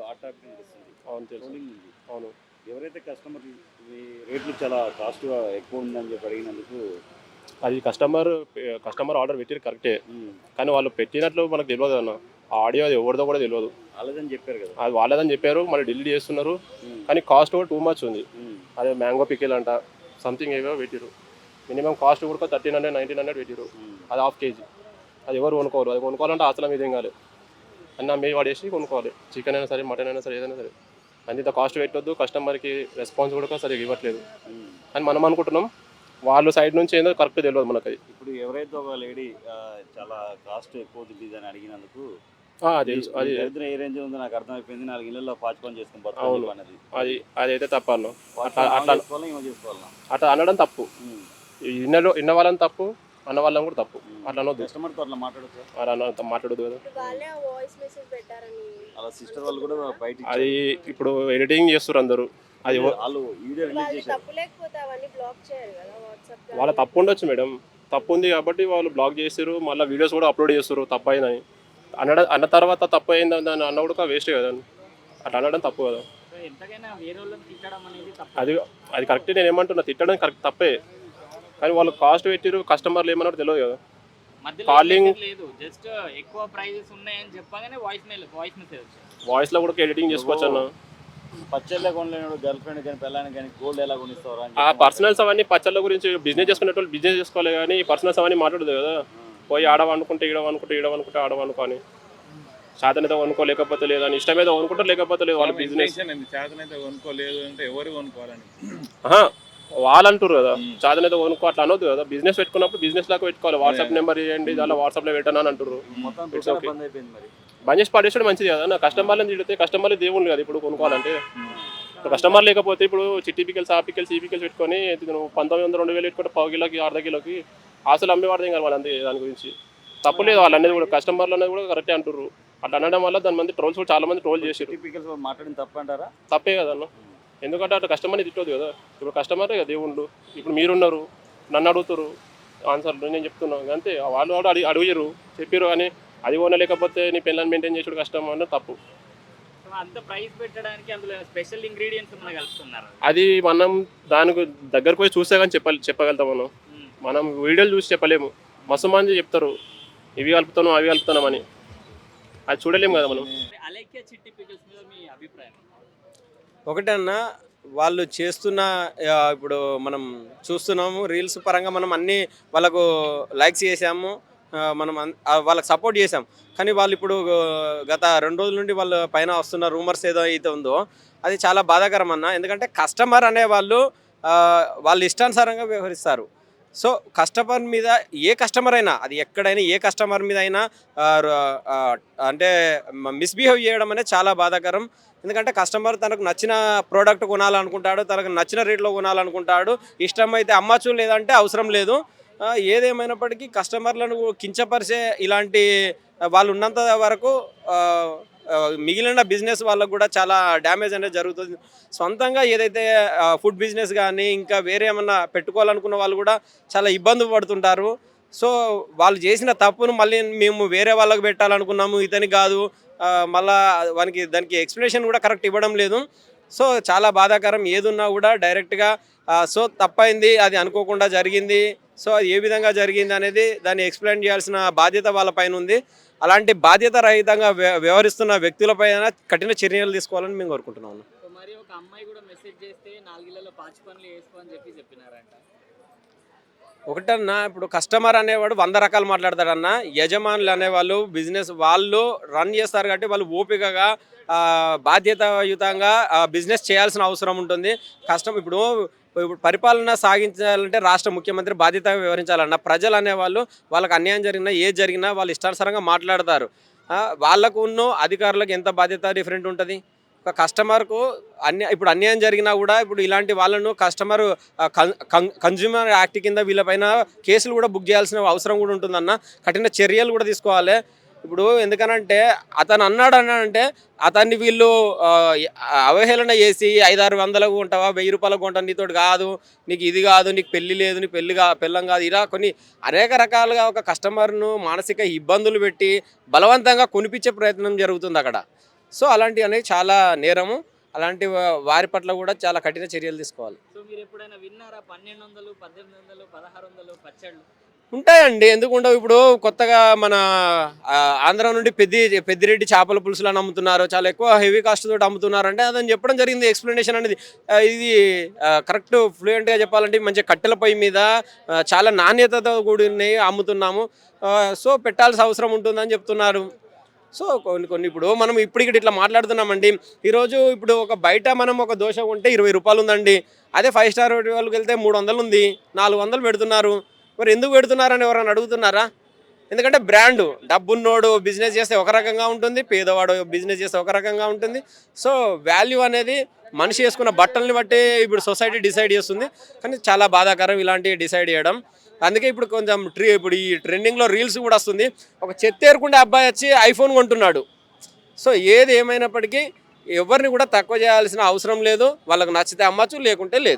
Hot topic అనిపిస్తుంది. అవును తెలుసు. ట్రోలింగ్ ఉంది. అవును. ఎవరైతే కస్టమర్ ఈ రేట్లు చాలా కాస్ట్‌గా ఎక్కువ ఉందని చెప్పి అడిగినందుకు అది కస్టమర్ ఆర్డర్ పెట్టిరు కరెక్టే. హ్మ్. కానీ వాళ్ళు పెట్టినట్లు మనకు తెలవదు అన్న. ఆ ఆడియో అది ఎవరిదో కూడా తెలవదు. అలాగని చెప్పారు కదా! అది వాళ్ళదని చెప్పారు. మళ్ళీ డిలీట్ చేస్తున్నారు. హ్మ్. కానీ కాస్ట్ కూడా టూ మచ్ ఉంది. హ్మ్. అదే మ్యాంగో పికిల్ అంట సంథింగ్ ఏవో పెట్టిరు. మినిమం కాస్ట్ కూడా 1300, 1900 పెట్టిరు. హ్మ్. అది హాఫ్ కేజీ. అది ఎవరు కొనుక్కోరు. అది కొనుక్కోవాలంటే ఆస్తుల మీద ఏం కాదు. అన్న మీద పడేసి కొనుక్కోవాలి. చికెన్ అయినా సరే, మటన్ అయినా సరే, ఏదైనా సరే. అంత కాస్ట్ పెట్టొద్దు. కస్టమర్కి రెస్పాన్స్ కూడా సరిగ్గా ఇవ్వట్లేదు. హ్మ్. అని మనం అనుకుంటున్నాం. వాళ్ళ సైడ్ నుంచి ఏందో కరెక్ట్ తెలియదు మనకు అది. ఇప్పుడు ఎవరైతే ఒక లేడీ చాలా కాస్ట్ ఎక్కువ అవుతుంది అడిగినందుకు తెలుసు. మీ అది దరిద్రం ఏ రేంజ్‌లో ఉందో నాకు అర్థమైపోయింది. 4 ఇళ్లలో పాచి పని చేసుకొని అవును. బతకాలి అన్నది. అదైతే తప్పు అన్న. పాచి అట్లా పని ఆమె అట్లా చేసుకోవాలా? ఈమె చేసుకోవాలా? అట్లా అనడం తప్పు. హ్మ్. ఇన్న వాళ్ళని తప్పు, అన్న వాళ్ళని కూడా తప్పు. హ్మ్. అట్లా అనొద్దు. కస్టమర్‌తో అట్లా మాట్లాడొచ్చా? అలా మాట్లాడొద్దు కదా. ఇప్పుడు వాళ్ళే ఆ వాయిస్ మెసేజ్ పెట్టారని అలా సిస్టర్ వాళ్ళు కూడా బయట అది ఇచ్చారు. ఇప్పుడు ఎడిటింగ్ చేస్తారు అందరూ. అది వాళ్ళు వీడియో రిలీజ్ వాళ్ళది చేశారు. తప్పు లేకపోతే అవన్నీ బ్లాక్ చేయరు కదా వాట్సాప్ వాళ్ళ తప్పు ఉండొచ్చు మేడం. తప్పు ఉంది కాబట్టి వాళ్ళు బ్లాక్ చేస్తారు. మళ్ళీ వీడియోస్ కూడా అప్లోడ్ చేస్తారు తప్పు అయిందని. అన్న తర్వాత తప్పు అయిందని అన్న కూడా వేస్ట్ కదా. అట్లా అనడం తప్పు కదా. ఎంతకైనా వేరే వాళ్ళని తిట్టడం అనేది తప్పు. అది అది కరెక్ట్. నేను ఏమంటున్నా, తిట్టడం కరెక్ట్ తప్పే. కానీ వాళ్ళు కాస్ట్ పెట్టిరు, కస్టమర్లు ఏమన్నారో తెలియదు కదా. మధ్యలో కాలింగ్ లేదు, జస్ట్ ఎక్కువ ప్రైజెస్ ఉన్నాయని చెప్పగానే వాయిస్ మెసేజ్ వచ్చింది. వాయిస్లో కూడా ఎడిటింగ్ చేసుకోవచ్చు అన్న. పచ్చళ్ళే కొనలేడు గర్ల్ ఫ్రెండ్ కానీ పెళ్ళానికి కానీ గోల్డ్ ఎలా కొనిస్తారా అని ఆ చెప్పి పర్సనల్స్ అవన్నీ పచ్చళ్ళ గురించి బిజినెస్ చేసుకునేటోళ్ళు బిజినెస్ చేసుకోవాలి కానీ పర్సనల్స్ అవన్నీ మాట్లాడదు కదా. పోయి ఆడవనుకుంటే ఈడవనుకుంటే ఆడవనుకొని శాతనైతే కొనుక్కోలేకపోతే లేదని ఇష్టమేదో కొనుక్కుంటారు, లేకపోతే లేదు. వాళ్ళ బిజినెస్ చేతనైతే కొనుక్కోలేదు అంటే ఎవరు కొనుక్కోవాలని వాళ్ళు అంటారు కదా. చాదనైతే కొనుక్కో అట్లా అనొద్దు కదా. బిజినెస్ పెట్టుకున్నప్పుడు బిజినెస్ లాగా పెట్టుకోవాలి. వాట్సాప్ నెంబర్ ఇవ్వండి, అలా వాట్సాప్లో పెట్టాను అని అంటారు. మొత్తం It's దుకాణం okay. బంద్ అయిపోయింది మరి. బంద్ చేసి పడేసాడు మంచిది కదా. నా కస్టమర్లను తిడితే కస్టమర్లు దేవుళ్ళు కదా ఇప్పుడు కొనుక్కోవాలంటే. ఇప్పుడు కస్టమర్ లేకపోతే ఇప్పుడు చిట్టి పికల్స్, ఆ పికల్స్, ఈ పికల్స్ పెట్టుకొని 1900, 2000 పెట్టుకుంటే పావు కిలోకి, అర్ధ కిలోకి ఆశలు అమ్మేవాడదేం కదా వాళ్ళంతే. దాని గురించి తప్పు లేదు. వాళ్ళు అనేది కూడా కస్టమర్లు అనేది కూడా కరెక్టే అంటారు. అట్లా అనడం వల్ల దాని మంది ట్రోల్స్ కూడా చాలా మంది ట్రోల్ చేశారు. టిపికల్స్ మాట్లాడిన తప్పంటారా? తప్పే కదన్న. ఎందుకంటే అట్లా కస్టమర్ని తిట్టదు కదా. ఇప్పుడు కస్టమరే కదా దేవుళ్ళు. ఇప్పుడు మీరున్నారు, నన్ను అడుగుతారు ఆన్సర్లు, నేను చెప్తున్నాను అంతే. వాళ్ళు కూడా అడిగారు చెప్పారు కానీ అది కొనలేకపోతే నీ పిల్లల్ని మెయింటైన్ చేసుడు కష్టం అన్న తప్పు. సో అంత ప్రైస్ పెట్టడానికి అందులో స్పెషల్ ఇంగ్రీడియంట్స్ ఏమైనా కలుపుతున్నారు? అది మనం దానికి దగ్గరకు పోయి చూస్తే కానీ చెప్పగలుగుతాం మనం. మనం వీడియోలు చూసి చెప్పలేము. మస్తు మంది చెప్తారు ఇవి కలుపుతాను అవి కలుపుతున్నామని. అది చూడలేము కదా మనం. అలేఖ్య చిట్టి పికల్స్ మీద మీ అభిప్రాయం? ఒకటన్నా వాళ్ళు చేస్తున్న ఇప్పుడు మనం చూస్తున్నాము రీల్స్ పరంగా మనం అన్నీ వాళ్ళకు లైక్స్ చేసాము, మనం వాళ్ళకి సపోర్ట్ చేసాం. కానీ వాళ్ళు ఇప్పుడు గత 2 రోజుల నుండి వాళ్ళ పైన వస్తున్న రూమర్స్ ఏదో అయితే ఉందో అది చాలా బాధాకరం అన్న. ఎందుకంటే కస్టమర్ అనేవాళ్ళు వాళ్ళు ఇష్టానుసారంగా వ్యవహరిస్తారు. సో కస్టమర్ మీద ఏ కస్టమర్ అయినా, అది ఎక్కడైనా ఏ కస్టమర్ మీద అయినా అంటే మిస్బిహేవ్ చేయడం అనేది చాలా బాధాకరం. ఎందుకంటే కస్టమర్ తనకు నచ్చిన ప్రోడక్ట్ కొనాలనుకుంటాడు, తనకు నచ్చిన రేట్లో కొనాలనుకుంటాడు. ఇష్టమైతే అమ్మచ్చు, లేదంటే అవసరం లేదు. ఏదేమైనప్పటికీ కస్టమర్లను కించపరిచే ఇలాంటి వాళ్ళు ఉన్నంత వరకు మిగిలిన బిజినెస్ వాళ్ళకు కూడా చాలా డ్యామేజ్ అనేది జరుగుతుంది. సొంతంగా ఏదైతే ఫుడ్ బిజినెస్ కానీ ఇంకా వేరే ఏమన్నా పెట్టుకోవాలనుకున్న వాళ్ళు కూడా చాలా ఇబ్బంది పడుతుంటారు. సో వాళ్ళు చేసిన తప్పును మళ్ళీ మేము వేరే వాళ్ళకు పెట్టాలనుకున్నాము, ఇతనికి కాదు, మళ్ళా దానికి ఎక్స్ప్లెనేషన్ కూడా కరెక్ట్ ఇవ్వడం లేదు. సో చాలా బాధాకరం. ఏదున్నా కూడా డైరెక్ట్గా సో తప్పైంది, అది అనుకోకుండా జరిగింది, సో అది ఏ విధంగా జరిగింది అనేది దాన్ని ఎక్స్ప్లెయిన్ చేయాల్సిన బాధ్యత వాళ్ళ పైన ఉంది. అలాంటి బాధ్యత రహితంగా వ్యవహరిస్తున్న వ్యక్తులపైన కఠిన చర్యలు తీసుకోవాలని మేము కోరుకుంటున్నాము. మరి ఒక అమ్మాయి కూడా మెసేజ్ చేస్తే 4 ఇళ్లలో పాచి పనులు వేసుకో అని చెప్పినారంట. ఒకటన్నా ఇప్పుడు కస్టమర్ అనేవాడు 100 రకాలు మాట్లాడతాడన్న. యజమానులు అనేవాళ్ళు బిజినెస్ వాళ్ళు రన్ చేస్తారు కాబట్టి వాళ్ళు ఓపికగా బాధ్యతాయుతంగా బిజినెస్ చేయాల్సిన అవసరం ఉంటుంది. ఇప్పుడు పరిపాలన సాగించాలంటే రాష్ట్ర ముఖ్యమంత్రి బాధ్యతగా వ్యవహరించాలన్న. ప్రజలు అనేవాళ్ళు వాళ్ళకి అన్యాయం జరిగినా ఏది జరిగినా వాళ్ళు ఇష్టానుసారంగా మాట్లాడతారు. వాళ్ళకు ఉన్న అధికారులకు ఎంత బాధ్యత డిఫరెంట్ ఉంటుంది. ఒక కస్టమర్కు ఇప్పుడు అన్యాయం జరిగినా కూడా ఇప్పుడు ఇలాంటి వాళ్ళను కస్టమర్ కన్జ్యూమర్ యాక్ట్ కింద వీళ్ళపైన కేసులు కూడా బుక్ చేయాల్సిన అవసరం కూడా ఉంటుందన్న. కఠిన చర్యలు కూడా తీసుకోవాలి. ఇప్పుడు ఎందుకనంటే అతను అన్నాడంటే అతన్ని వీళ్ళు అవహేళన చేసి 500-600 కొంటావా, 1000 రూపాయలకు కొంటా, నీతోటి కాదు, నీకు ఇది కాదు, నీకు పెళ్ళి లేదు, నీ పెళ్ళం కాదు, ఇలా కొన్ని అనేక రకాలుగా ఒక కస్టమర్ను మానసిక ఇబ్బందులు పెట్టి బలవంతంగా కొనిపించే ప్రయత్నం జరుగుతుంది అక్కడ. సో అలాంటివి అనేవి చాలా నేరము. అలాంటి వారి పట్ల కూడా చాలా కఠిన చర్యలు తీసుకోవాలి. సో మీరు ఎప్పుడైనా విన్నారా 1200, 1800, 1600 పచ్చళ్ళు? ఉంటాయండి, ఎందుకు ఉండవు. ఇప్పుడు కొత్తగా మన ఆంధ్ర నుండి పెద్దిరెడ్డి చేపల పులుసులు అని అమ్ముతున్నారు, చాలా ఎక్కువ హెవీ కాస్ట్ తోటి అమ్ముతున్నారు. అంటే అదని చెప్పడం జరిగింది, ఎక్స్ప్లెనేషన్ అనేది. ఇది కరెక్ట్ ఫ్లూయెంట్గా చెప్పాలంటే మంచి కట్టెల పొయ్యి మీద చాలా నాణ్యతతో కూడినవి అమ్ముతున్నాము. సో పెట్టాల్సిన అవసరం ఉంటుందని చెప్తున్నారు. సో కొన్ని ఇప్పుడు మనం ఇక్కడ ఇట్లా మాట్లాడుతున్నామండి. ఈరోజు ఇప్పుడు ఒక బయట మనం ఒక దోశ కొంటే 20 రూపాయలు ఉందండి. అదే 5 స్టార్ హోటల్కి వెళ్తే 300 ఉంది, 400 పెడుతున్నారు. మరి ఎందుకు పెడుతున్నారని ఎవరైనా అడుగుతున్నారా? ఎందుకంటే బ్రాండ్, డబ్బున్నోడు బిజినెస్ చేస్తే ఒక రకంగా ఉంటుంది, పేదవాడు బిజినెస్ చేస్తే ఒక రకంగా ఉంటుంది. సో వాల్యూ అనేది మనిషి వేసుకున్న బట్టల్ని బట్టి ఇప్పుడు సొసైటీ డిసైడ్ చేస్తుంది. కానీ చాలా బాధాకరం ఇలాంటివి డిసైడ్ చేయడం. అందుకే ఇప్పుడు కొంచెం ఇప్పుడు ఈ ట్రెండింగ్లో రీల్స్ కూడా వస్తుంది. ఒక చెత్తేరుకుంటే అబ్బాయి వచ్చి ఐఫోన్ కొంటున్నాడు. సో ఏది ఏమైనప్పటికీ ఎవరిని కూడా తక్కువ చేయాల్సిన అవసరం లేదు. వాళ్ళకు నచ్చితే అమ్మచ్చు, లేకుంటే లేదు.